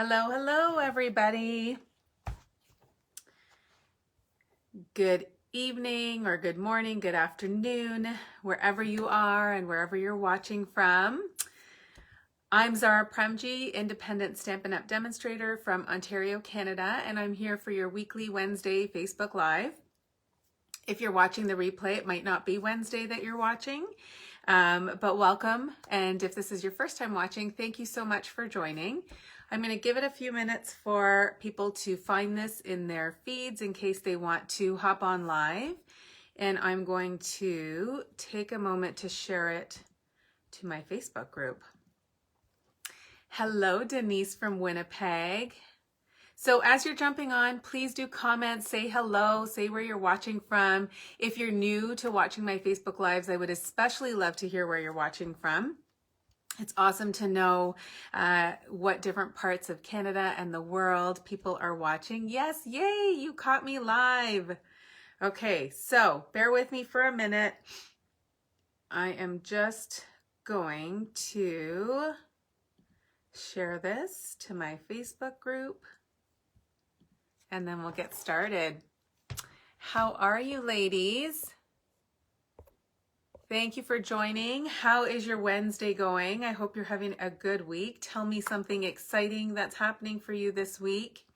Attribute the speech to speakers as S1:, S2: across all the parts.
S1: Hello, hello, everybody. Good evening or good morning, good afternoon, wherever you are and wherever you're watching from. I'm Zara Premji, independent Stampin' Up! Demonstrator from Ontario, Canada, and I'm here for your weekly Wednesday Facebook Live. If you're watching the replay, it might not be Wednesday that you're watching, but welcome. And if this is your first time watching, thank you so much for joining. I'm going to give it a few minutes for people to find this in their feeds in case they want to hop on live. And I'm going to take a moment to share it to my Facebook group. Hello, Denise from Winnipeg. So as you're jumping on, please do comment, say hello, say where you're watching from. If you're new to watching my Facebook Lives, I would especially love to hear where you're watching from. It's awesome to know what different parts of Canada and the world people are watching. Yes, yay, you caught me live. Okay, so bear with me for a minute. I am just going to share this to my Facebook group and then we'll get started. How are you, ladies? Thank you for joining. How is your Wednesday going? I hope you're having a good week. Tell me something exciting that's happening for you this week.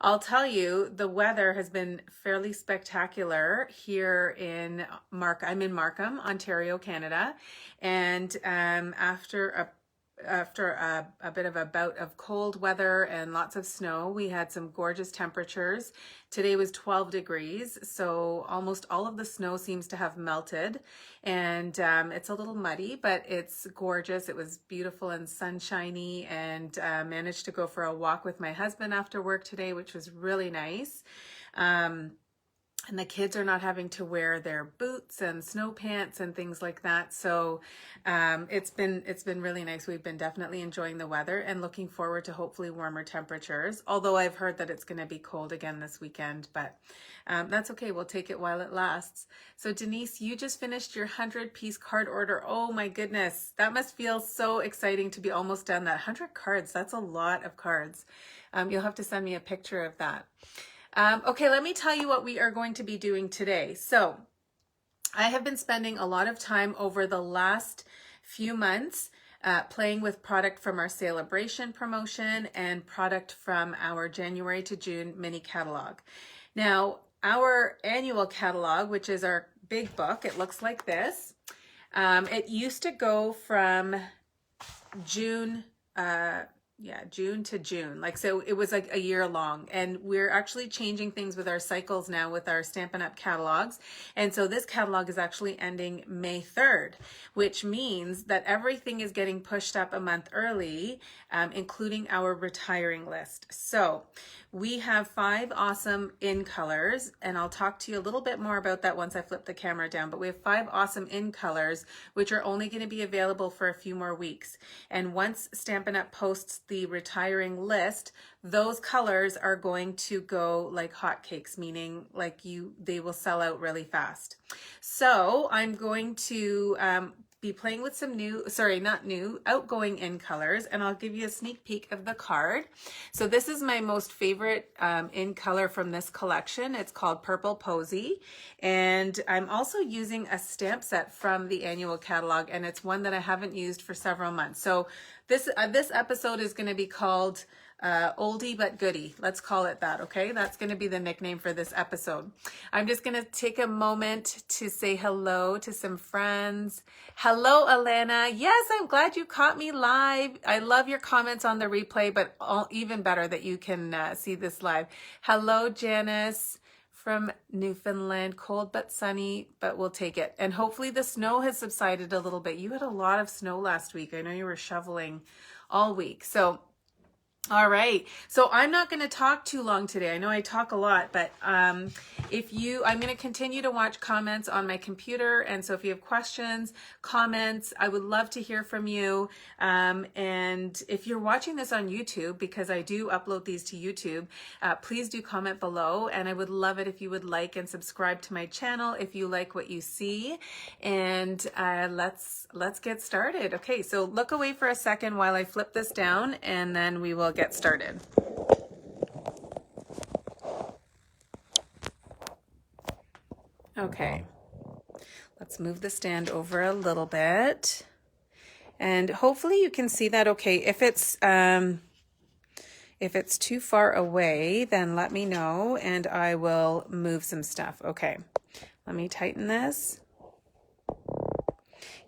S1: I'll tell you, the weather has been fairly spectacular here in I'm in Markham, Ontario, Canada. And after a bit of a bout of cold weather and lots of snow, we had some gorgeous temperatures. Today was 12 degrees, so almost all of the snow seems to have melted, and it's a little muddy, but it's gorgeous. It was beautiful and sunshiny, and managed to go for a walk with my husband after work today, which was really nice. And the kids are not having to wear their boots and snow pants and things like that. So it's been really nice. We've been definitely enjoying the weather and looking forward to hopefully warmer temperatures. Although I've heard that it's going to be cold again this weekend, but that's okay. We'll take it while it lasts. So Denise, you just finished your 100-piece card order. Oh my goodness. That must feel so exciting to be almost done. That 100 cards, that's a lot of cards. You'll have to send me a picture of that. Okay, let me tell you what we are going to be doing today. So I have been spending a lot of time over the last few months playing with product from our Celebration promotion and product from our January to June mini catalog. Now, our annual catalog, which is our big book, it looks like this. It used to go from June to June. So it was like a year long, and we're actually changing things with our cycles now with our Stampin' Up! Catalogs. And so this catalog is actually ending May 3rd, which means that everything is getting pushed up a month early, including our retiring list. So we have 5 awesome in colors, and I'll talk to you a little bit more about that once I flip the camera down, but we have 5 awesome in colors, which are only going to be available for a few more weeks. And once Stampin' Up! Posts the retiring list, those colors are going to go like hotcakes, meaning they will sell out really fast. So I'm going to be playing with some outgoing in colors, and I'll give you a sneak peek of the card. So this is my most favorite in color from this collection. It's called Purple Posy, and I'm also using a stamp set from the annual catalog, and it's one that I haven't used for several months. So this episode is going to be called Oldie but Goodie. Let's call it that, okay? That's going to be the nickname for this episode. I'm just going to take a moment to say hello to some friends. Hello, Alana. Yes, I'm glad you caught me live. I love your comments on the replay, but even better that you can see this live. Hello, Janice from Newfoundland. Cold but sunny, but we'll take it. And hopefully the snow has subsided a little bit. You had a lot of snow last week. I know you were shoveling all week. So all right, so I'm not going to talk too long today. I know I talk a lot, but I'm going to continue to watch comments on my computer. And so if you have questions, comments, I would love to hear from you. And if you're watching this on YouTube, because I do upload these to YouTube, please do comment below. And I would love it if you would like and subscribe to my channel if you like what you see. And let's get started. Okay, so look away for a second while I flip this down, and then we will get started. Okay, let's move the stand over a little bit. And hopefully you can see that okay. If it's too far away, then let me know and I will move some stuff. Okay, let me tighten this.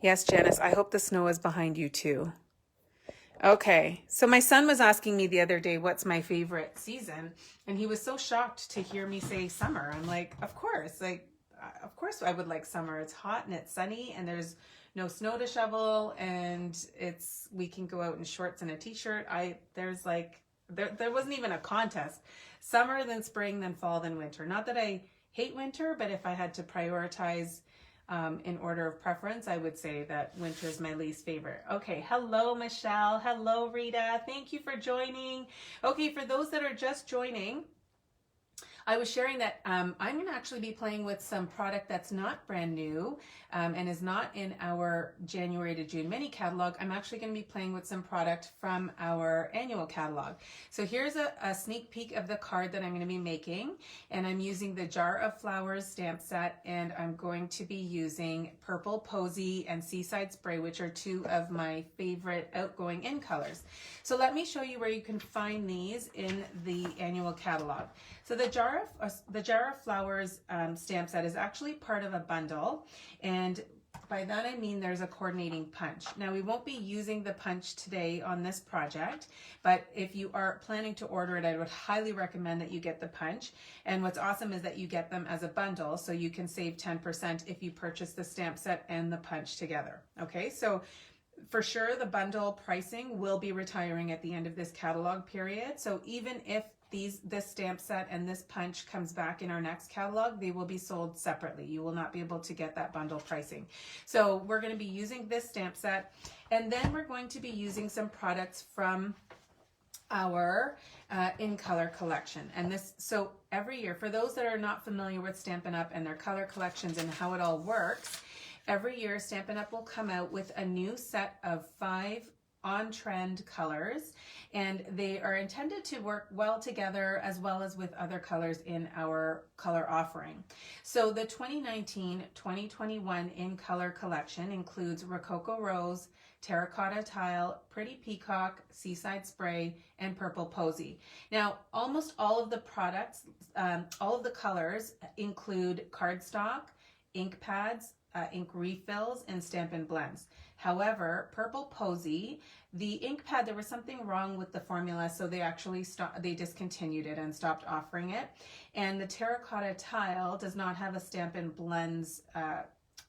S1: Yes, Janice, I hope the snow is behind you too. Okay, so my son was asking me the other day, what's my favorite season? And he was so shocked to hear me say summer. I'm like, of course I would like summer. It's hot and it's sunny and there's no snow to shovel and we can go out in shorts and a t-shirt. There wasn't even a contest. Summer, then spring, then fall, then winter. Not that I hate winter, but if I had to prioritize in order of preference, I would say that winter is my least favorite. Okay, hello, Michelle. Hello, Rita. Thank you for joining. Okay, for those that are just joining, I was sharing that I'm going to actually be playing with some product that's not brand new and is not in our January to June mini catalog. I'm actually going to be playing with some product from our annual catalog. So here's a sneak peek of the card that I'm going to be making, and I'm using the Jar of Flowers stamp set, and I'm going to be using Purple Posy and Seaside Spray, which are two of my favorite outgoing in colors. So let me show you where you can find these in the annual catalog. So the Jar of Flowers stamp set is actually part of a bundle, and by that I mean there's a coordinating punch. Now we won't be using the punch today on this project, but if you are planning to order it, I would highly recommend that you get the punch. And what's awesome is that you get them as a bundle, so you can save 10% if you purchase the stamp set and the punch together. Okay, so for sure the bundle pricing will be retiring at the end of this catalog period. So even if this stamp set and this punch comes back in our next catalog, they will be sold separately. You will not be able to get that bundle pricing. So we're going to be using this stamp set, and then we're going to be using some products from our in color collection. And this, so every year, for those that are not familiar with Stampin' Up and their color collections and how it all works, every year Stampin' Up will come out with a new set of 5 on-trend colors, and they are intended to work well together as well as with other colors in our color offering. So the 2019-2021 in color collection includes Rococo Rose, Terracotta Tile, Pretty Peacock, Seaside Spray, and Purple Posy. Now, almost all of the products, all of the colors include cardstock, ink pads, ink refills, and Stampin Blends. However, Purple Posy, the ink pad, there was something wrong with the formula, so they actually they discontinued it and stopped offering it. And the Terracotta Tile does not have a Stampin Blends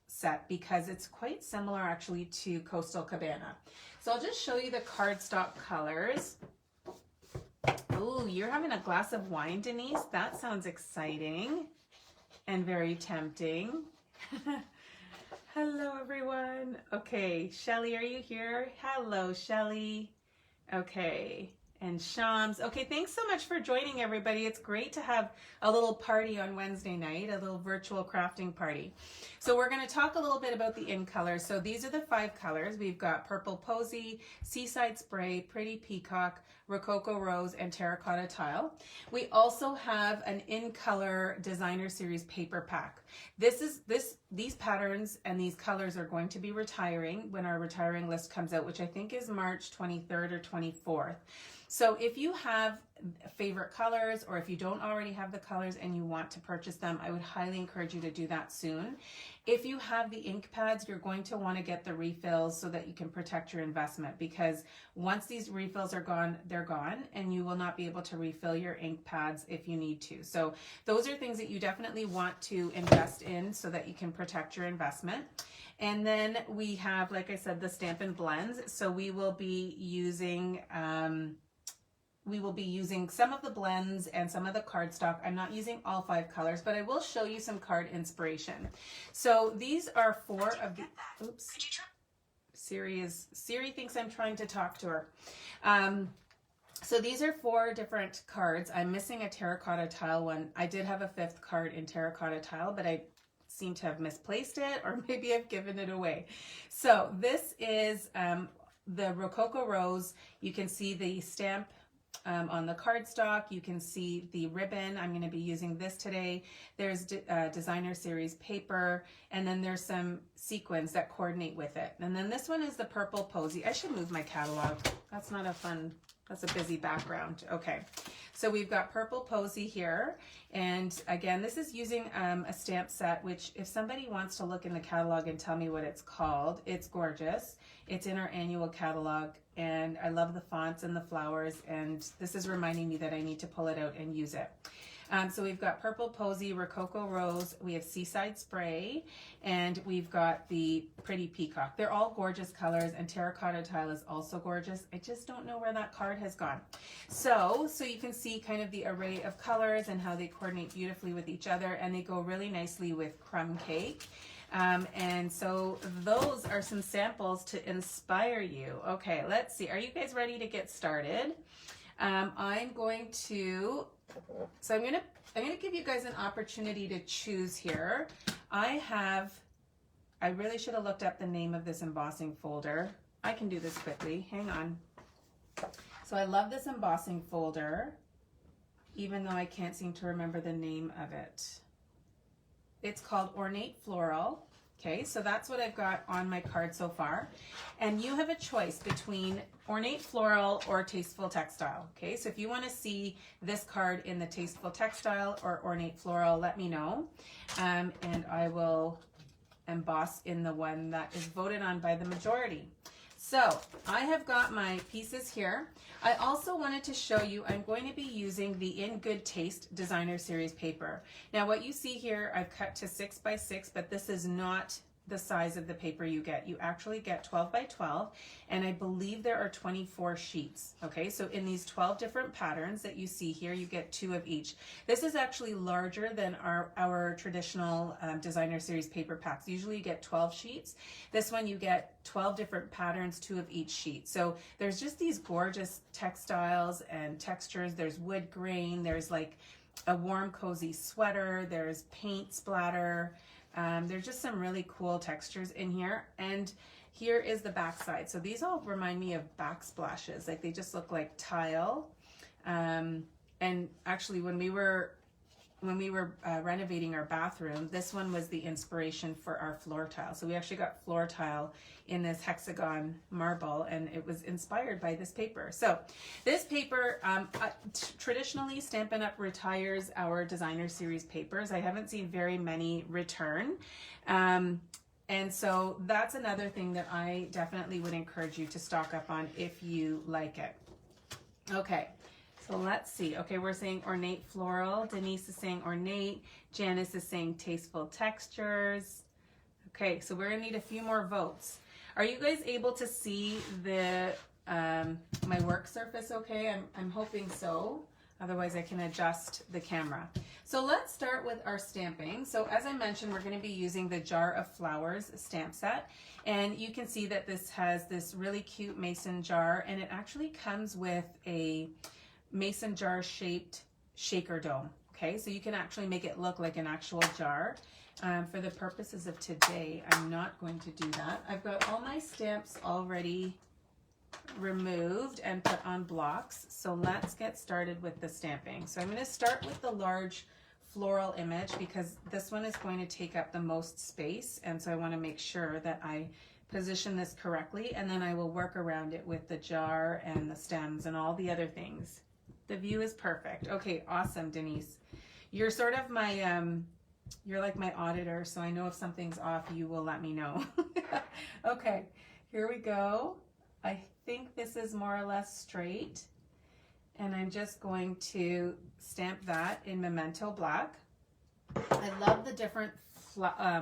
S1: set because it's quite similar actually to Coastal Cabana. So I'll just show you the cardstock colors. Oh, you're having a glass of wine, Denise? That sounds exciting and very tempting. Hello, everyone. Okay, Shelly, are you here? Hello, Shelly. Okay, and Shams. Okay, thanks so much for joining, everybody. It's great to have a little party on Wednesday night, a little virtual crafting party. So we're going to talk a little bit about the in colors. So these are the 5 colors. We've got Purple Posy, Seaside Spray, Pretty Peacock, Rococo Rose, and Terracotta Tile. We also have an in color designer series paper pack. These patterns and these colors are going to be retiring when our retiring list comes out, which I think is March 23rd or 24th. So if you have favorite colors, or if you don't already have the colors and you want to purchase them, I would highly encourage you to do that soon. If you have the ink pads, you're going to want to get the refills so that you can protect your investment, because once these refills are gone, they're gone, and you will not be able to refill your ink pads if you need to. So those are things that you definitely want to invest in so that you can protect your investment. And then we have, like I said, the Stampin' Blends. So we will be using some of the blends and some of the cardstock. I'm not using all 5 colors, but I will show you some card inspiration. So these are 4 of the, oops, Siri thinks I'm trying to talk to her. So these are 4 different cards. I'm missing a Terracotta Tile one. I did have a 5th card in Terracotta Tile, but I seem to have misplaced it, or maybe I've given it away. So this is the Rococo Rose. You can see the stamp on the cardstock. You can see the ribbon. I'm going to be using this today. There's designer series paper, and then there's some sequins that coordinate with it. And then this one is the purple posy. I should move my catalog. That's not a fun, that's a busy background. Okay, so we've got purple posy here. And again, this is using a stamp set, which if somebody wants to look in the catalog and tell me what it's called, it's gorgeous. It's in our annual catalog, and I love the fonts and the flowers, and this is reminding me that I need to pull it out and use it. So we've got Purple Posy, Rococo Rose, we have Seaside Spray, and we've got the Pretty Peacock. They're all gorgeous colors, and Terracotta Tile is also gorgeous. I just don't know where that card has gone. So you can see kind of the array of colors and how they coordinate beautifully with each other, and they go really nicely with crumb cake. And so those are some samples to inspire you. Okay, let's see. Are you guys ready to get started? I'm going to give you guys an opportunity to choose here. I really should have looked up the name of this embossing folder. I can do this quickly. Hang on. So I love this embossing folder, even though I can't seem to remember the name of it. It's called Ornate Floral. Okay, so that's what I've got on my card so far. And you have a choice between Ornate Floral or Tasteful Textile. Okay, so if you want to see this card in the Tasteful Textile or Ornate Floral, let me know. And I will emboss in the one that is voted on by the majority. So I have got my pieces here. I also wanted to show you, I'm going to be using the In Good Taste Designer Series paper. Now what you see here, I've cut to 6 by 6, but this is not the size of the paper you get. You actually get 12 by 12, and I believe there are 24 sheets. Okay, so in these 12 different patterns that you see here, you get 2 of each. This is actually larger than our traditional designer series paper packs. Usually you get 12 sheets. This one you get 12 different patterns, 2 of each sheet. So there's just these gorgeous textiles and textures. There's wood grain, there's like a warm cozy sweater, there's paint splatter. There's just some really cool textures in here, and here is the back side. So these all remind me of backsplashes, like they just look like tile. And actually when we were renovating our bathroom, this one was the inspiration for our floor tile. So we actually got floor tile in this hexagon marble, and it was inspired by this paper. So this paper, traditionally Stampin' Up! Retires our designer series papers. I haven't seen very many return. And so that's another thing that I definitely would encourage you to stock up on if you like it. Okay. So let's see. Okay, we're saying Ornate Floral. Denise is saying Ornate. Janice is saying Tasteful Textures. Okay, so we're gonna need a few more votes. Are you guys able to see the my work surface okay? I'm hoping so. Otherwise I can adjust the camera. So let's start with our stamping. So as I mentioned, we're gonna be using the Jar of Flowers stamp set. And you can see that this has this really cute mason jar, and it actually comes with a mason jar shaped shaker dome. Okay, so you can actually make it look like an actual jar. For the purposes of today, I'm not going to do that. I've got all my stamps already removed and put on blocks. So let's get started with the stamping. So I'm going to start with the large floral image because this one is going to take up the most space. And so I want to make sure that I position this correctly, and then I will work around it with the jar and the stems and all the other things. The view is perfect. Okay, awesome, Denise. You're sort of my, you're like my auditor, so I know if something's off, you will let me know. Okay, here we go. I think this is more or less straight, and I'm just going to stamp that in Memento Black. I love the different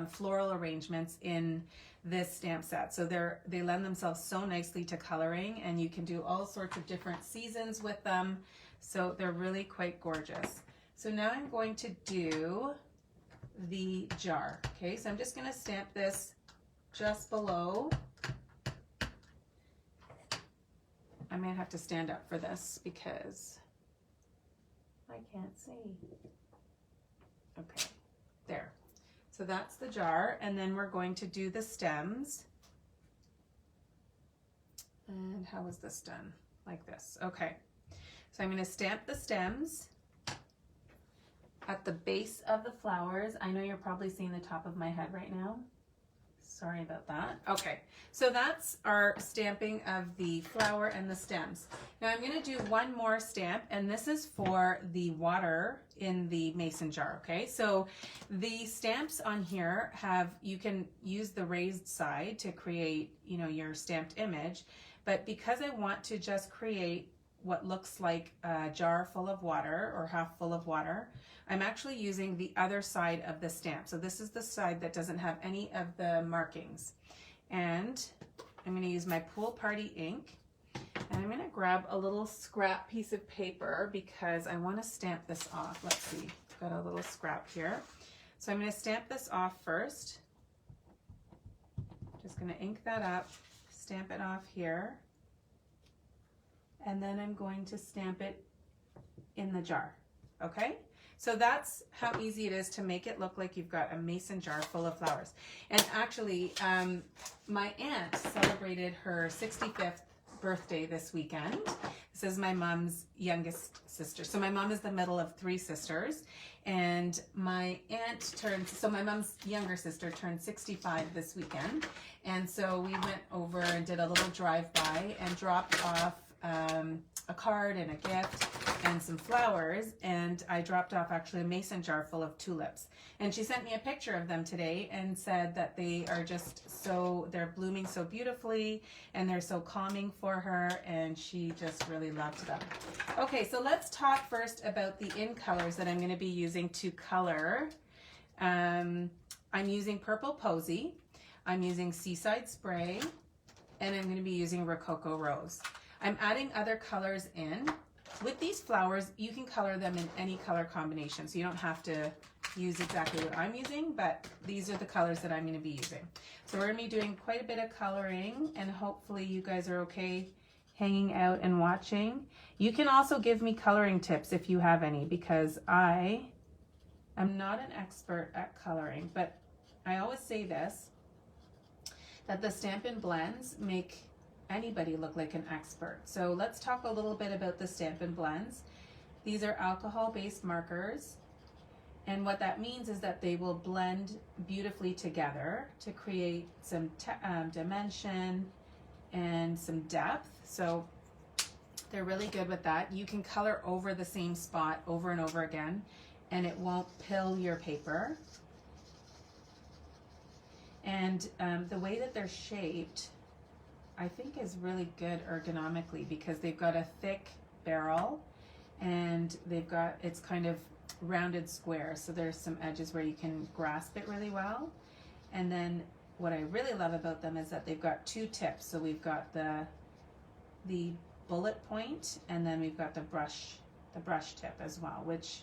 S1: floral arrangements in this stamp set. So they lend themselves so nicely to coloring, and you can do all sorts of different seasons with them. So they're really quite gorgeous. So now I'm going to do the jar. Okay, so I'm just going to stamp this just below. I might have to stand up for this because I can't see. Okay, there. So that's the jar, and then we're going to do the stems. And how is this done? Like this. Okay. So I'm going to stamp the stems at the base of the flowers. I know you're probably seeing the top of my head right now. Sorry about that. Okay, so that's our stamping of the flower and the stems. Now I'm going to do one more stamp, and this is for the water in the mason jar, okay? So the stamps on here have, you can use the raised side to create, you know, your stamped image, but because I want to just create what looks like a jar full of water or half full of water, I'm actually using the other side of the stamp. So this is the side that doesn't have any of the markings. And I'm going to use my Pool Party ink, and I'm going to grab a little scrap piece of paper because I want to stamp this off. Let's see, I've got a little scrap here. So I'm going to stamp this off first. Just going to ink that up, stamp it off here, and then I'm going to stamp it in the jar, okay? So that's how easy it is to make it look like you've got a mason jar full of flowers. And actually, my aunt celebrated her 65th birthday this weekend. This is my mom's youngest sister. So my mom is the middle of three sisters, and my aunt turned, so my mom's younger sister turned 65 this weekend. And so we went over and did a little drive-by and dropped off a card and a gift and some flowers, and I dropped off actually a mason jar full of tulips. And she sent me a picture of them today and said that they are just so, they're blooming so beautifully and they're so calming for her, and she just really loved them. Okay, so let's talk first about the in colors that I'm going to be using to color. I'm using Purple Posy, I'm using Seaside Spray, and I'm going to be using Rococo Rose. I'm adding other colors in. With these flowers, you can color them in any color combination, so you don't have to use exactly what I'm using, but these are the colors that I'm going to be using. So we're going to be doing quite a bit of coloring, and hopefully you guys are okay hanging out and watching. You can also give me coloring tips if you have any, because I am not an expert at coloring, but I always say this, that the Stampin Blends make anybody look like an expert. So let's talk a little bit about the Stampin Blends. These are alcohol-based markers, and what that means is that they will blend beautifully together to create some dimension and some depth. So they're really good with that. You can color over the same spot over and over again, and it won't pill your paper. And the way that they're shaped, I think, is really good ergonomically, because they've got a thick barrel and they've got, it's kind of rounded square, so there's some edges where you can grasp it really well. And then what I really love about them is that they've got two tips. So we've got the bullet point, and then we've got the brush tip as well, which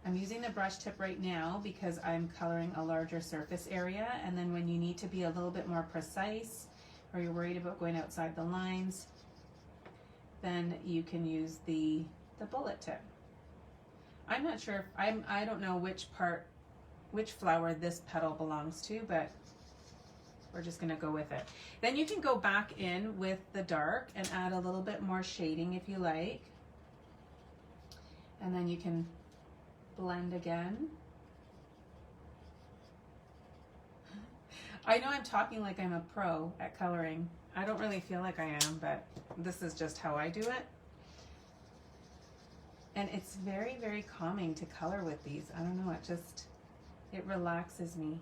S1: I'm using the brush tip right now because I'm coloring a larger surface area, and then when you need to be a little bit more precise, or you're worried about going outside the lines, then you can use the bullet tip. I'm not sure if, I don't know which flower this petal belongs to, but we're just gonna go with it. Then you can go back in with the dark and add a little bit more shading if you like. And then you can blend again. I know I'm talking like I'm a pro at coloring. I don't really feel like I am, but this is just how I do it. And it's very, very calming to color with these. I don't know, it relaxes me.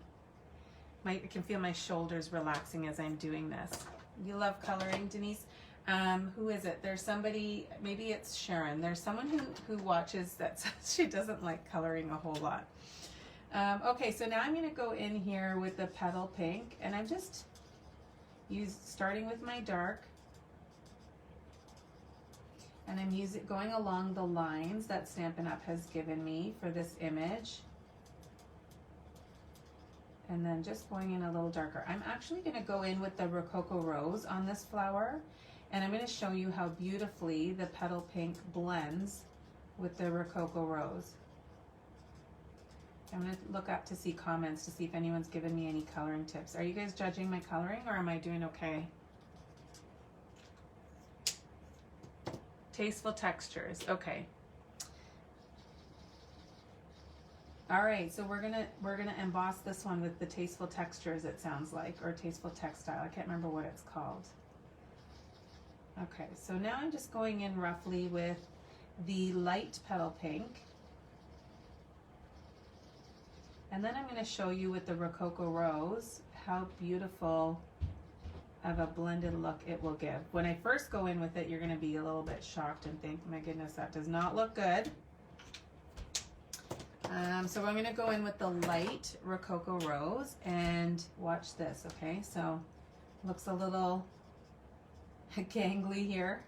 S1: I can feel my shoulders relaxing as I'm doing this. You love coloring, Denise? Who is it? There's somebody, maybe it's Sharon. There's someone who watches that says she doesn't like coloring a whole lot. Okay, so now I'm going to go in here with the Petal Pink, and I'm just starting with my dark, and I'm going along the lines that Stampin' Up! Has given me for this image, and then just going in a little darker. I'm actually going to go in with the Rococo Rose on this flower, and I'm going to show you how beautifully the Petal Pink blends with the Rococo Rose. I'm going to look up to see comments to see if anyone's given me any coloring tips. Are you guys judging my coloring, or am I doing okay? Tasteful textures. Okay. All right, so we're gonna emboss this one with the Tasteful Textures, it sounds like, or Tasteful Textile. I can't remember what it's called. Okay, so now I'm just going in roughly with the light Petal Pink. And then I'm going to show you with the Rococo Rose how beautiful of a blended look it will give. When I first go in with it, you're going to be a little bit shocked and think, my goodness, that does not look good. So I'm going to go in with the light Rococo Rose and watch this, okay? So looks a little gangly here,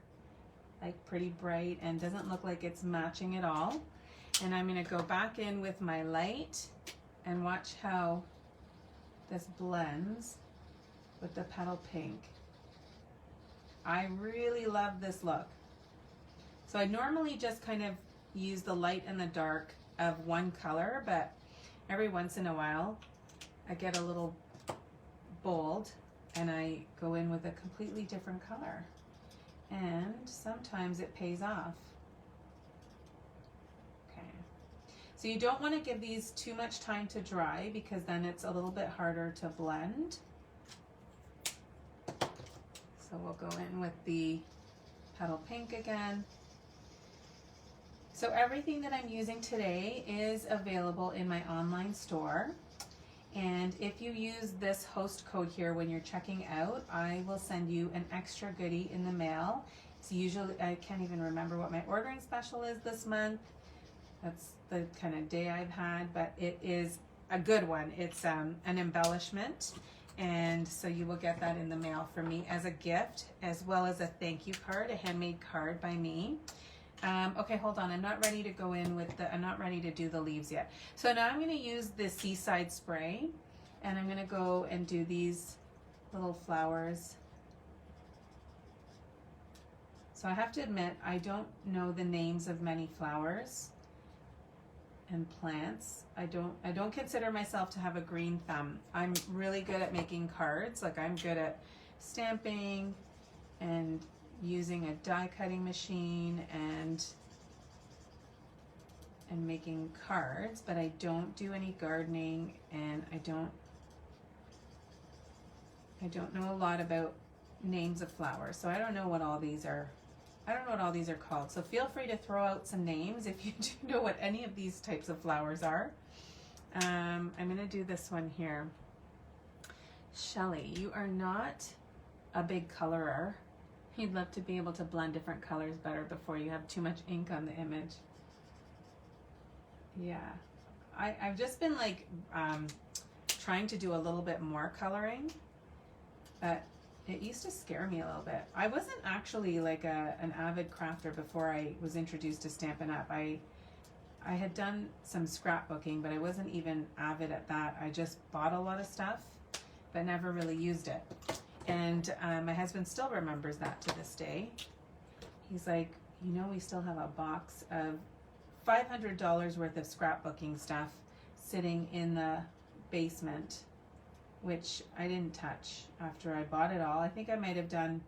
S1: like pretty bright, and doesn't look like it's matching at all. And I'm going to go back in with my light and watch how this blends with the Petal Pink. I really love this look. So I normally just kind of use the light and the dark of one color, but every once in a while I get a little bold and I go in with a completely different color. And sometimes it pays off. Okay. So you don't want to give these too much time to dry because then it's a little bit harder to blend. So we'll go in with the Petal Pink again. So everything that I'm using today is available in my online store. And if you use this host code here when you're checking out, I will send you an extra goodie in the mail. It's usually, I can't even remember what my ordering special is this month. That's the kind of day I've had, but it is a good one. It's an embellishment. And so you will get that in the mail from me as a gift, as well as a thank you card, a handmade card by me. Okay, hold on. I'm not ready to go in with I'm not ready to do the leaves yet. So now I'm going to use the Seaside spray, and I'm going to go and do these little flowers. So I have to admit, I don't know the names of many flowers and plants. I don't consider myself to have a green thumb. I'm really good at making cards. Like, I'm good at stamping and using a die cutting machine and making cards, but I don't do any gardening, and I don't know a lot about names of flowers. So I don't know what all these are. I don't know what all these are called. So feel free to throw out some names if you do know what any of these types of flowers are. I'm going to do this one here. Shelly, you are not a big colorer. You'd love to be able to blend different colors better before you have too much ink on the image. Yeah, I've just been like trying to do a little bit more coloring, but it used to scare me a little bit. I wasn't actually like an avid crafter before I was introduced to Stampin' Up. I had done some scrapbooking, but I wasn't even avid at that. I just bought a lot of stuff, but never really used it. And my husband still remembers that to this day. He's like, you know, we still have a box of $500 worth of scrapbooking stuff sitting in the basement, which I didn't touch after I bought it all. I think I might have done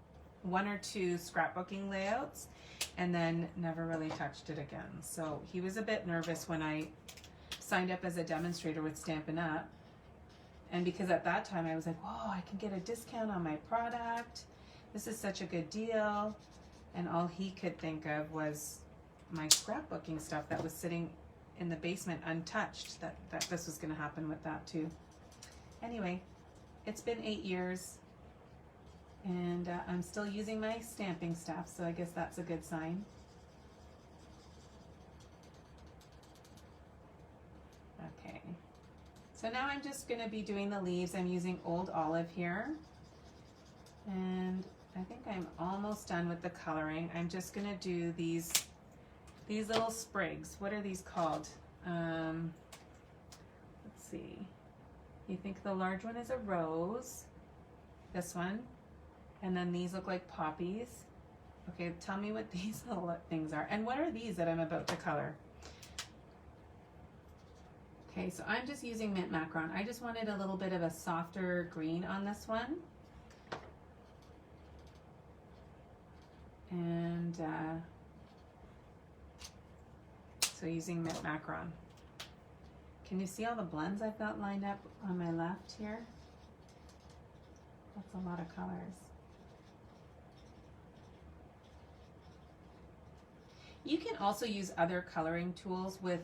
S1: 1 or 2 scrapbooking layouts and then never really touched it again. So he was a bit nervous when I signed up as a demonstrator with Stampin' Up. And because at that time I was like, whoa, I can get a discount on my product. This is such a good deal. And all he could think of was my scrapbooking stuff that was sitting in the basement untouched, that this was going to happen with that too. Anyway, it's been 8 years and I'm still using my stamping stuff, so I guess that's a good sign. Okay. So now I'm just going to be doing the leaves. I'm using Old Olive here. And I think I'm almost done with the coloring. I'm just going to do these little sprigs. What are these called? Let's see. You think the large one is a rose. This one. And then these look like poppies. Okay, tell me what these little things are. And what are these that I'm about to color? Okay, so I'm just using mint macaron. I just wanted a little bit of a softer green on this one. And So using mint macaron. Can you see all the blends I've got lined up on my left here? That's a lot of colors. You can also use other coloring tools with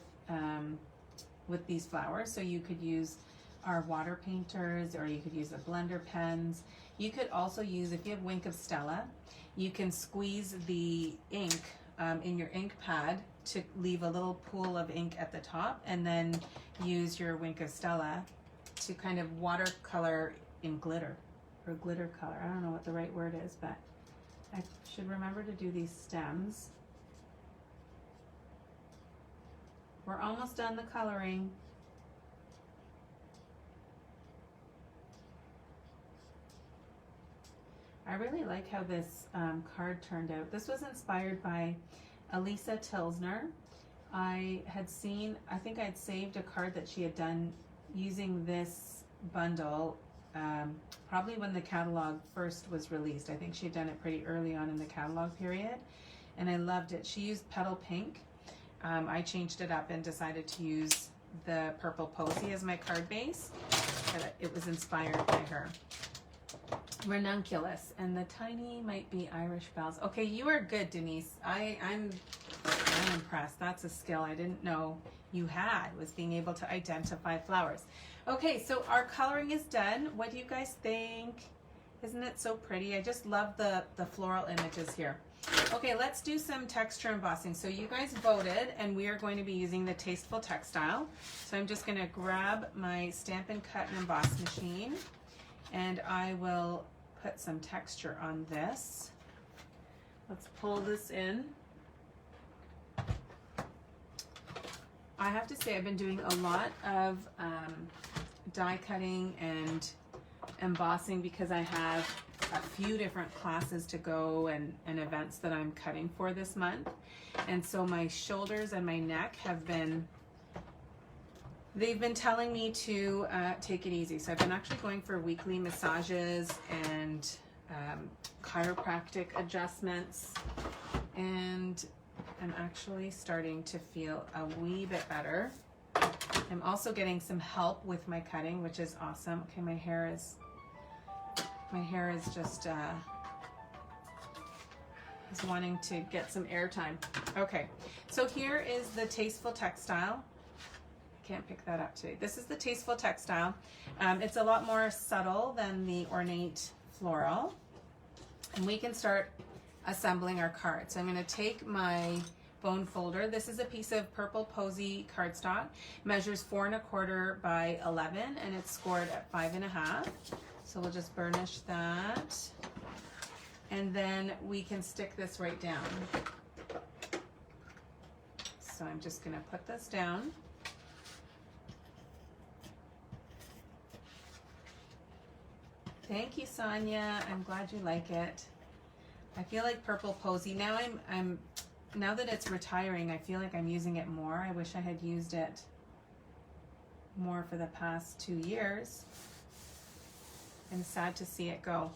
S1: these flowers. So you could use our water painters, or you could use the blender pens. You could also use, if you have Wink of Stella, you can squeeze the ink in your ink pad to leave a little pool of ink at the top, and then use your Wink of Stella to kind of watercolor in glitter, or glitter color. I don't know what the right word is, but I should remember to do these stems. We're almost done the coloring. I really like how this card turned out. This was inspired by Elisa Tilsner. I had seen, I think I'd saved a card that she had done using this bundle, probably when the catalog first was released. I think she had done it pretty early on in the catalog period, and I loved it. She used Petal Pink. I changed it up and decided to use the Purple Posy as my card base, but it was inspired by her. Ranunculus, and the tiny might be Irish bells. Okay, you are good, Denise. I'm impressed. That's a skill I didn't know you had, was being able to identify flowers. Okay, so our coloring is done. What do you guys think? Isn't it so pretty? I just love the floral images here. Okay, let's do some texture embossing. So you guys voted, and we are going to be using the Tasteful Textile. So I'm just going to grab my Stampin' Cut and Emboss machine, and I will put some texture on this. Let's pull this in. I have to say I've been doing a lot of die cutting and embossing because I have a few different classes to go and events that I'm cutting for this month. And so my shoulders and my neck have been, they've been telling me to take it easy. So I've been actually going for weekly massages and chiropractic adjustments, and I'm actually starting to feel a wee bit better. I'm also getting some help with my cutting, which is awesome. Okay, my hair is just is wanting to get some airtime. Okay, so here is the Tasteful Textile. Can't pick that up today. This is the Tasteful Textile. It's a lot more subtle than the Ornate Floral, and we can start assembling our cards. So I'm going to take my bone folder. This is a piece of Purple Posy cardstock, measures 4 1/4 by 11, and it's scored at 5 1/2. So we'll just burnish that, and then we can stick this right down. So I'm just going to put this down. Thank you, Sonia. I'm glad you like it. I feel like Purple Posy. Now now that it's retiring, I feel like I'm using it more. I wish I had used it more for the past 2 years. I'm sad to see it go.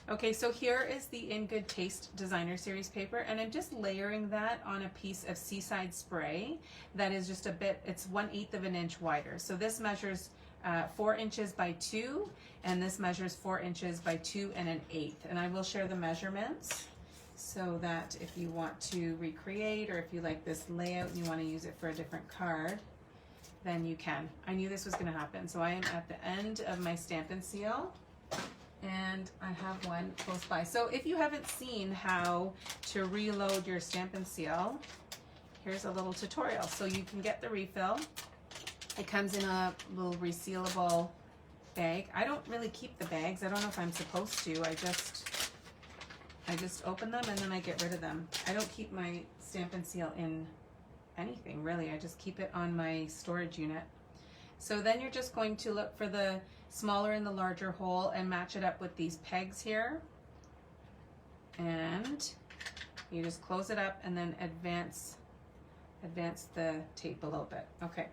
S1: Okay, so here is the In Good Taste Designer Series paper, and I'm just layering that on a piece of Seaside Spray that is just a bit, it's 1/8 of an inch wider. So this measures 4 inches by 2, and this measures 4 inches by 2 1/8. And I will share the measurements so that if you want to recreate, or if you like this layout and you want to use it for a different card, then you can. I knew this was going to happen. So I am at the end of my Stampin' Seal, and I have one close by. So if you haven't seen how to reload your Stampin' Seal, here's a little tutorial. So you can get the refill. It comes in a little resealable bag. I don't really keep the bags. I don't know if I'm supposed to. I just open them and then I get rid of them. I don't keep my Stampin' Seal in anything really. I just keep it on my storage unit. So then you're just going to look for the smaller and the larger hole and match it up with these pegs here. And you just close it up and then advance the tape a little bit. Okay.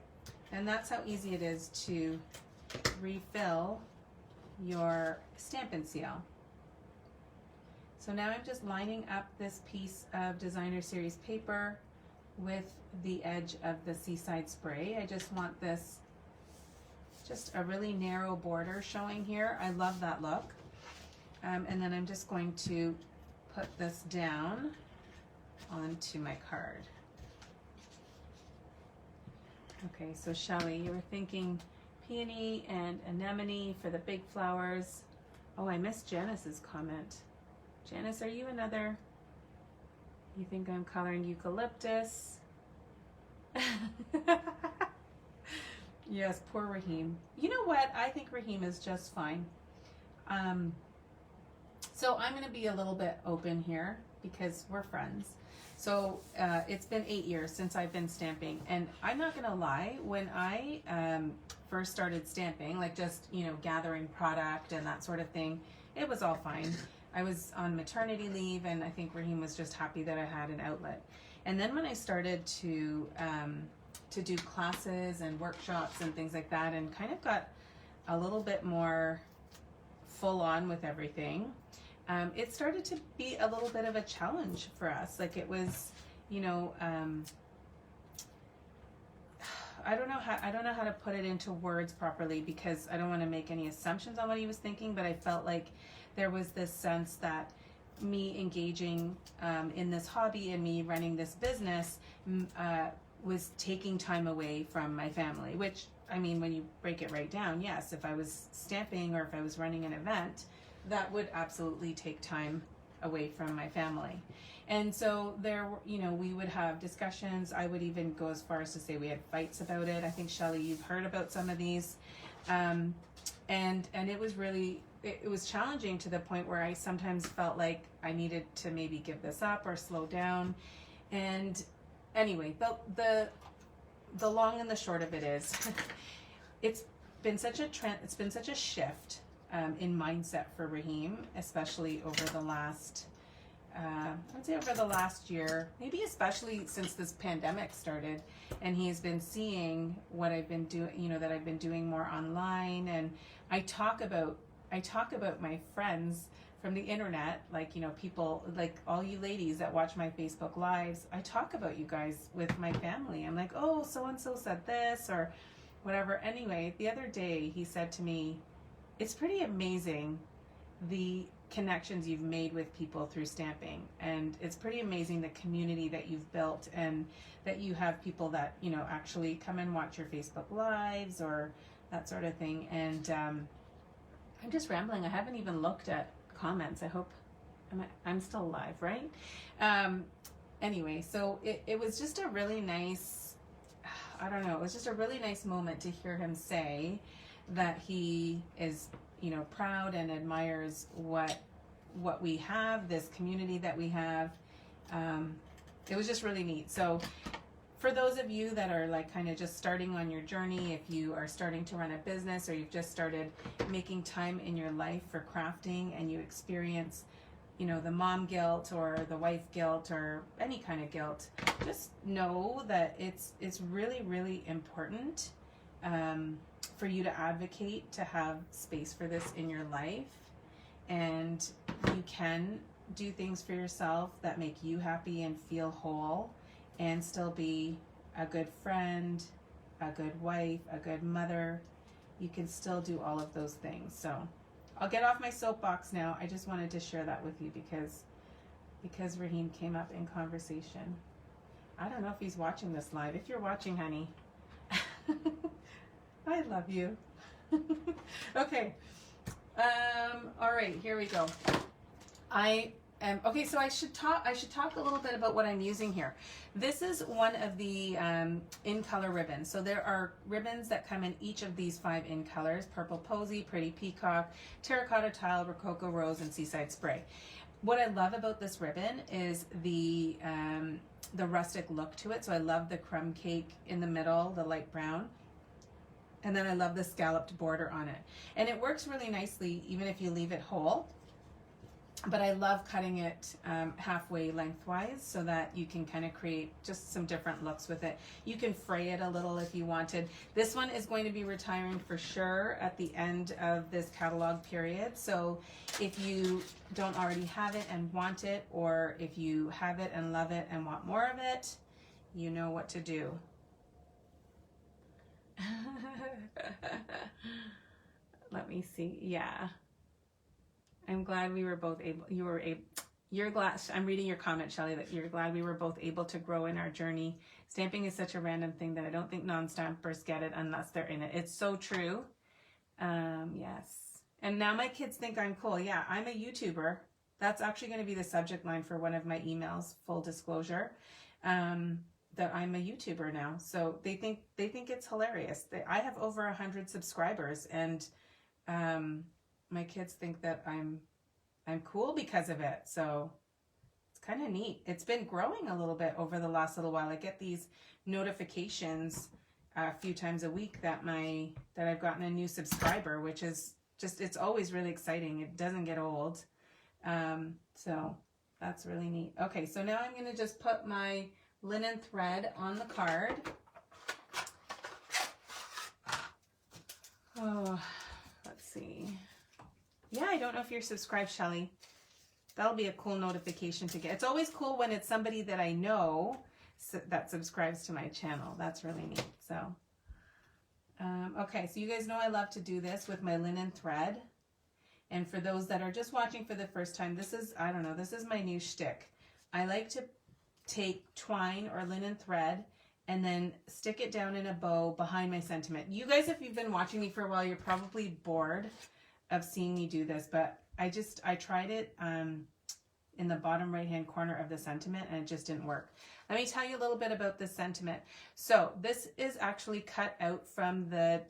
S1: And that's how easy it is to refill your Stampin' Seal. So now I'm just lining up this piece of Designer Series paper with the edge of the Seaside Spray. I just want this, just a really narrow border showing here. I love that look. And then I'm just going to put this down onto my card. Okay, so Shelley, you were thinking peony and anemone for the big flowers. Oh, I missed Janice's comment. Janice, are you another? You think I'm coloring eucalyptus? Yes, poor Raheem. You know what? I think Raheem is just fine. So I'm going to be a little bit open here because we're friends. So it's been 8 years since I've been stamping, and I'm not going to lie, when I first started stamping, like just, you know, gathering product and that sort of thing, it was all fine. I was on maternity leave, and I think Raheem was just happy that I had an outlet. And then when I started to do classes and workshops and things like that, and kind of got a little bit more full on with everything, it started to be a little bit of a challenge for us. Like it was, you know, I don't know how to put it into words properly, because I don't want to make any assumptions on what he was thinking, but I felt like there was this sense that me engaging in this hobby and me running this business was taking time away from my family, which, I mean, when you break it right down, yes, if I was stamping or if I was running an event, that would absolutely take time away from my family. And so there, you know, we would have discussions. I would even go as far as to say we had fights about it. I think, Shelley, you've heard about some of these. And it was really, it was challenging to the point where I sometimes felt like I needed to maybe give this up or slow down. And anyway, the long and the short of it is, it's been such a shift in mindset for Raheem, especially over the last, I'd say over the last year, maybe especially since this pandemic started, and he's been seeing what I've been doing, you know, that I've been doing more online. And I talk about my friends from the internet, like, you know, people like all you ladies that watch my Facebook lives. I talk about you guys with my family. I'm like, oh, so and so said this or whatever. Anyway, the other day he said to me, it's pretty amazing the connections you've made with people through stamping, and it's pretty amazing the community that you've built, and that you have people that, you know, actually come and watch your Facebook lives or that sort of thing. And I'm just rambling. I haven't even looked at comments. I hope I'm still alive, right? Anyway, so it was just a really nice, I don't know, it was just a really nice moment to hear him say that he is, you know, proud and admires what we have, this community that we have. It was just really neat. So for those of you that are like kind of just starting on your journey, if you are starting to run a business or you've just started making time in your life for crafting, and you experience, you know, the mom guilt or the wife guilt or any kind of guilt, just know that it's really, really important for you to advocate to have space for this in your life. And you can do things for yourself that make you happy and feel whole, and still be a good friend, a good wife, a good mother. You can still do all of those things. So I'll get off my soapbox now. I just wanted to share that with you because Raheem came up in conversation. I don't know if he's watching this live. If you're watching, honey, I love you. Okay. All right, here we go. Okay, so I should talk a little bit about what I'm using here. This is one of the in color ribbons. So there are ribbons that come in each of these 5 in colors: Purple Posy, Pretty Peacock, Terracotta Tile, Rococo Rose, and Seaside Spray. What I love about this ribbon is the rustic look to it. So I love the crumb cake in the middle, the light brown. And then I love the scalloped border on it. And it works really nicely even if you leave it whole. But I love cutting it halfway lengthwise so that you can kind of create just some different looks with it. You can fray it a little if you wanted. This one is going to be retiring for sure at the end of this catalog period. So if you don't already have it and want it, or if you have it and love it and want more of it, You know what to do. Let me see. Yeah. I'm glad we were both able, you're glad, I'm reading your comment, Shelley, that you're glad we were both able to grow in our journey. Stamping is such a random thing that I don't think non-stampers get it unless they're in it. It's so true. Yes. And now my kids think I'm cool. Yeah, I'm a YouTuber. That's actually going to be the subject line for one of my emails, full disclosure, that I'm a YouTuber now. So they think it's hilarious. I have over 100 subscribers, and my kids think that I'm cool because of it. So it's kind of neat. It's been growing a little bit over the last little while. I get these notifications a few times a week that I've gotten a new subscriber, which is just, it's always really exciting. It doesn't get old. So that's really neat. Okay, so now I'm going to just put my linen thread on the card. Oh, let's see. Yeah, I don't know if you're subscribed, Shelley. That'll be a cool notification to get. It's always cool when it's somebody that I know that subscribes to my channel. That's really neat. So, okay, so you guys know I love to do this with my linen thread. And for those that are just watching for the first time, this is, I don't know, this is my new shtick. I like to take twine or linen thread and then stick it down in a bow behind my sentiment. You guys, if you've been watching me for a while, you're probably bored of seeing me do this, but I tried it in the bottom right hand corner of the sentiment, and it just didn't work. Let me tell you a little bit about this sentiment. So this is actually cut out from the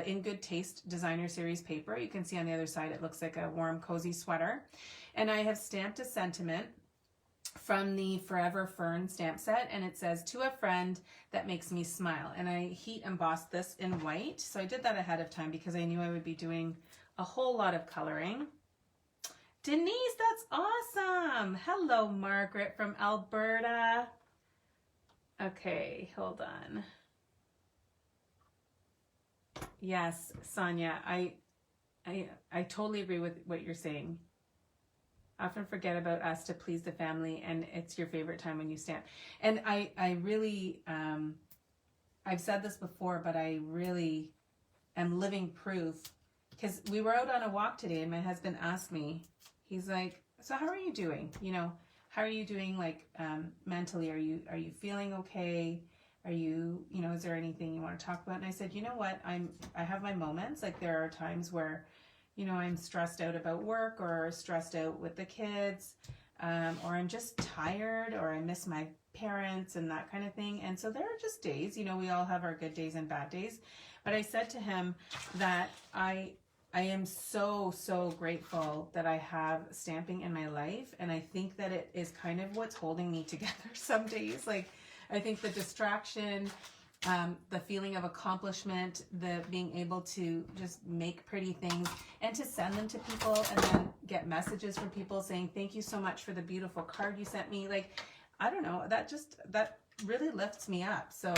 S1: In Good Taste Designer Series paper. You can see on the other side it looks like a warm cozy sweater, and I have stamped a sentiment from the Forever Fern stamp set, and it says, "To a friend that makes me smile." And I heat embossed this in white, so I did that ahead of time because I knew I would be doing a whole lot of coloring. Denise, that's awesome. Hello, Margaret from Alberta. Okay, hold on. Yes, Sonia, I totally agree with what you're saying. Often forget about us to please the family, and it's your favorite time when you stamp. And I really, I've said this before, but I really am living proof, because we were out on a walk today and my husband asked me, he's like, "So how are you doing? You know, how are you doing, like, mentally? Are you feeling okay? Are you, you know, is there anything you want to talk about?" And I said, "You know what? I have my moments. Like, there are times where, you know, I'm stressed out about work, or stressed out with the kids, or I'm just tired, or I miss my parents and that kind of thing. And so there are just days, you know, we all have our good days and bad days." But I said to him that I am so grateful that I have stamping in my life. And I think that it is kind of what's holding me together some days. Like, I think the distraction, the feeling of accomplishment, the being able to just make pretty things and to send them to people, and then get messages from people saying, "Thank you so much for the beautiful card you sent me." Like, I don't know, that really lifts me up. So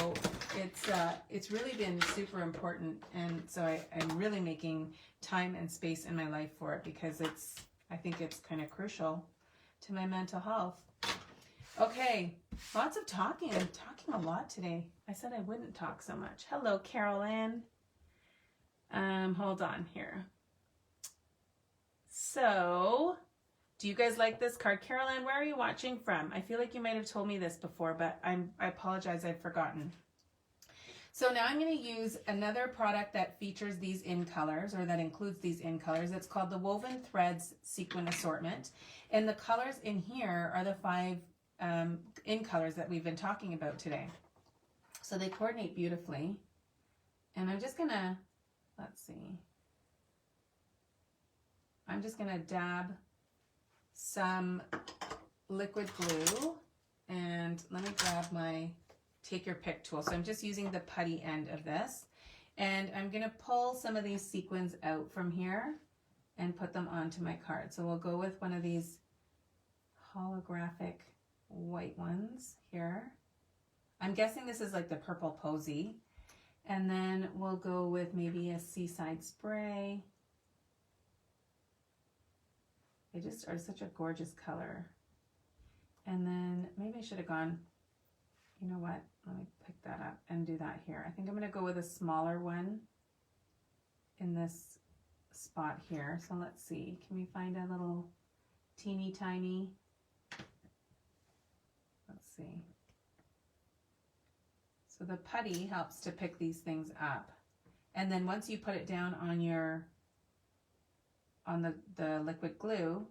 S1: it's really been super important. And so I'm really making time and space in my life for it, because I think it's kind of crucial to my mental health. Okay, lots of talking. I'm talking a lot today. I said I wouldn't talk so much. Hello, Carolyn. Hold on here. So, do you guys like this card? Carolyn, where are you watching from? I feel like you might have told me this before, but I apologize, I've forgotten. So now I'm going to use another product that features these in colors, or that includes these in colors. It's called the Woven Threads Sequin Assortment. And the colors in here are the 5 in colors that we've been talking about today. So they coordinate beautifully. And I'm just going to, let's see. I'm just going to dab some liquid glue, and let me grab my take your pick tool. So I'm just using the putty end of this, and I'm going to pull some of these sequins out from here and put them onto my card. So we'll go with one of these holographic white ones here. I'm guessing this is like the purple posy. And then we'll go with maybe a Seaside Spray. They just are such a gorgeous color. And then maybe I should have gone, You know what? Let me pick that up and do that here. I think I'm going to go with a smaller one in this spot here. So let's see. Can we find a little teeny tiny? Let's see. So the putty helps to pick these things up. And then once you put it down on your, on the liquid glue,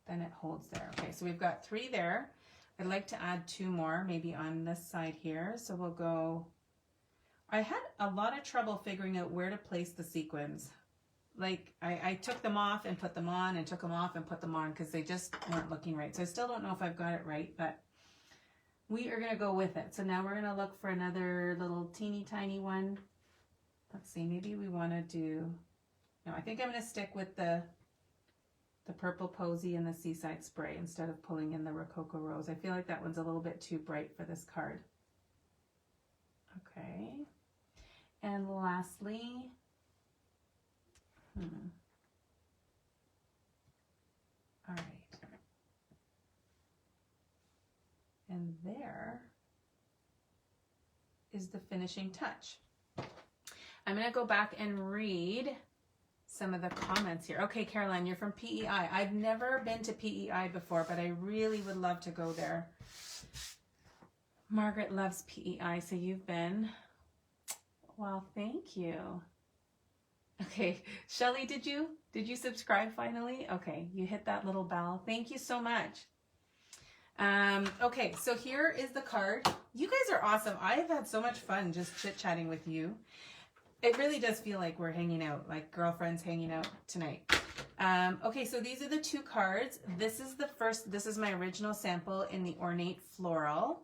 S1: then it holds there. Okay, so we've got 3 there. I'd like to add 2 more, maybe on this side here. So we'll go, I had a lot of trouble figuring out where to place the sequins. Like I took them off and put them on and took them off and put them on because they just weren't looking right. So I still don't know if I've got it right, but we are gonna go with it. So now we're gonna look for another little teeny tiny one. Let's see, maybe we wanna do, no, I think I'm gonna stick with the purple posy and the seaside spray instead of pulling in the Rococo rose. I feel like that one's a little bit too bright for this card. Okay. And lastly, all right. And there is the finishing touch. I'm going to go back and read some of the comments here. Okay, Caroline, you're from PEI. I've never been to PEI before, but I really would love to go there. Margaret loves PEI, so you've been. Well, thank you. Okay, Shelly, did you subscribe finally? Okay, you hit that little bell. Thank you so much. Okay, so here is the card. You guys are awesome. I've had so much fun just chit-chatting with you. It really does feel like we're hanging out, like girlfriends hanging out tonight. Okay, so these are the 2 cards. This is the first, this is my original sample in the Ornate Floral.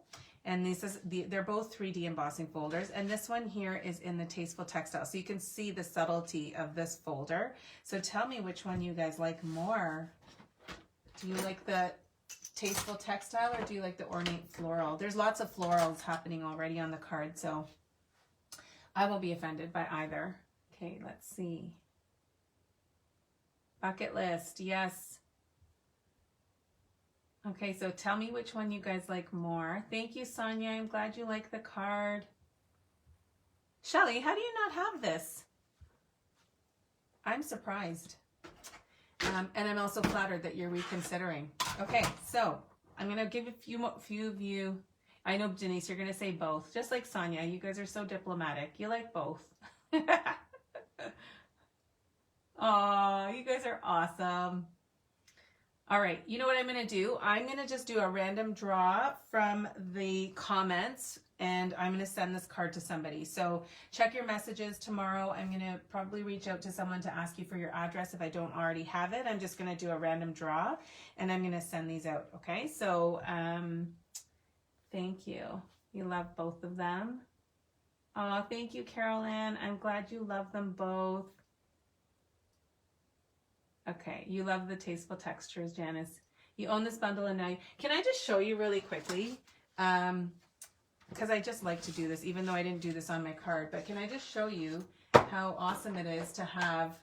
S1: And they're both 3D embossing folders. And this one here is in the Tasteful Textile. So you can see the subtlety of this folder. So tell me which one you guys like more. Do you like the Tasteful Textile or do you like the Ornate Floral? There's lots of florals happening already on the card, so I will be offended by either. Okay, let's see. Bucket list, yes. Okay, so tell me which one you guys like more. Thank you, Sonia. I'm glad you like the card. Shelly, how do you not have this? I'm surprised. And I'm also flattered that you're reconsidering. Okay, so I'm going to give a few of you. I know, Denise, you're going to say both. Just like Sonia, you guys are so diplomatic. You like both. Aw, you guys are awesome. All right, you know what I'm going to do? I'm going to just do a random draw from the comments, and I'm going to send this card to somebody. So check your messages tomorrow. I'm going to probably reach out to someone to ask you for your address if I don't already have it. I'm just going to do a random draw, and I'm going to send these out, okay? So thank you. You love both of them. Oh, thank you, Carolyn. I'm glad you love them both. Okay, you love the Tasteful Textures, Janice. You own this bundle and now can I just show you really quickly? Because I just like to do this, even though I didn't do this on my card, but can I just show you how awesome it is to have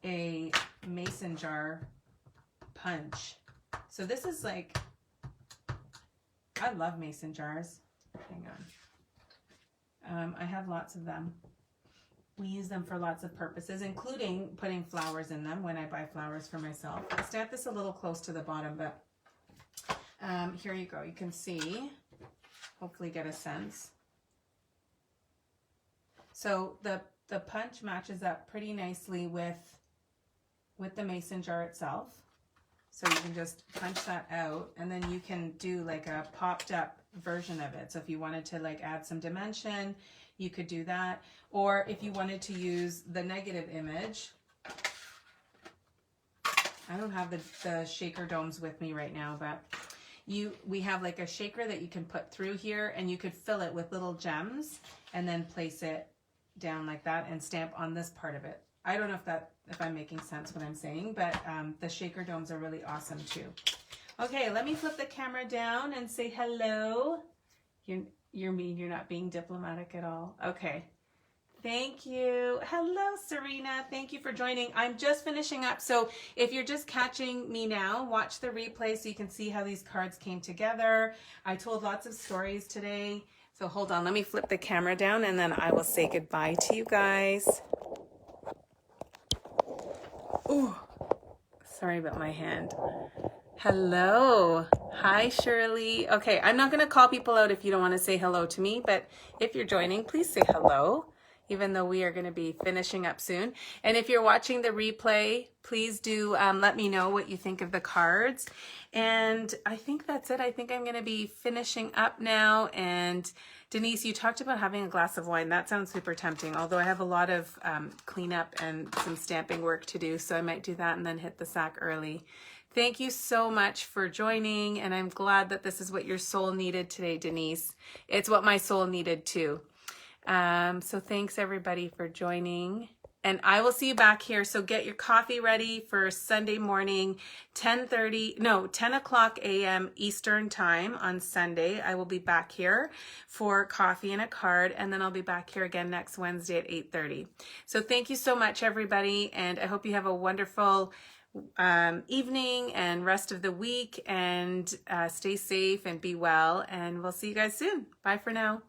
S1: a mason jar punch? So this is like, I love mason jars. Hang on. I have lots of them. We use them for lots of purposes, including putting flowers in them when I buy flowers for myself. I stamp this a little close to the bottom, but here you go. You can see, hopefully get a sense. So the punch matches up pretty nicely with the mason jar itself. So you can just punch that out, and then you can do like a popped up version of it. So if you wanted to like add some dimension, you could do that. Or if you wanted to use the negative image, I don't have the shaker domes with me right now, but we have like a shaker that you can put through here, and you could fill it with little gems and then place it down like that and stamp on this part of it. I don't know if I'm making sense what I'm saying, but the shaker domes are really awesome too. Okay, let me flip the camera down and say hello. You're mean, you're not being diplomatic at all. Okay. Thank you. Hello, Serena. Thank you for joining. I'm just finishing up. So if you're just catching me now, watch the replay so you can see how these cards came together. I told lots of stories today. So hold on, let me flip the camera down and then I will say goodbye to you guys. Ooh, sorry about my hand. Hello. Hi, Shirley. Okay, I'm not going to call people out if you don't want to say hello to me, but if you're joining, please say hello, even though we are going to be finishing up soon. And if you're watching the replay, please do let me know what you think of the cards. And I think that's it. I think I'm going to be finishing up now. And Denise, you talked about having a glass of wine. That sounds super tempting, although I have a lot of cleanup and some stamping work to do, so I might do that and then hit the sack early. Thank you so much for joining, and I'm glad that this is what your soul needed today, Denise. It's what my soul needed too. So thanks everybody for joining, and I will see you back here. So get your coffee ready for Sunday morning, 10 o'clock a.m. Eastern time on Sunday. I will be back here for coffee and a card, and then I'll be back here again next Wednesday at 8:30. So thank you so much, everybody, and I hope you have a wonderful evening and rest of the week, and stay safe and be well, and we'll see you guys soon. Bye for now.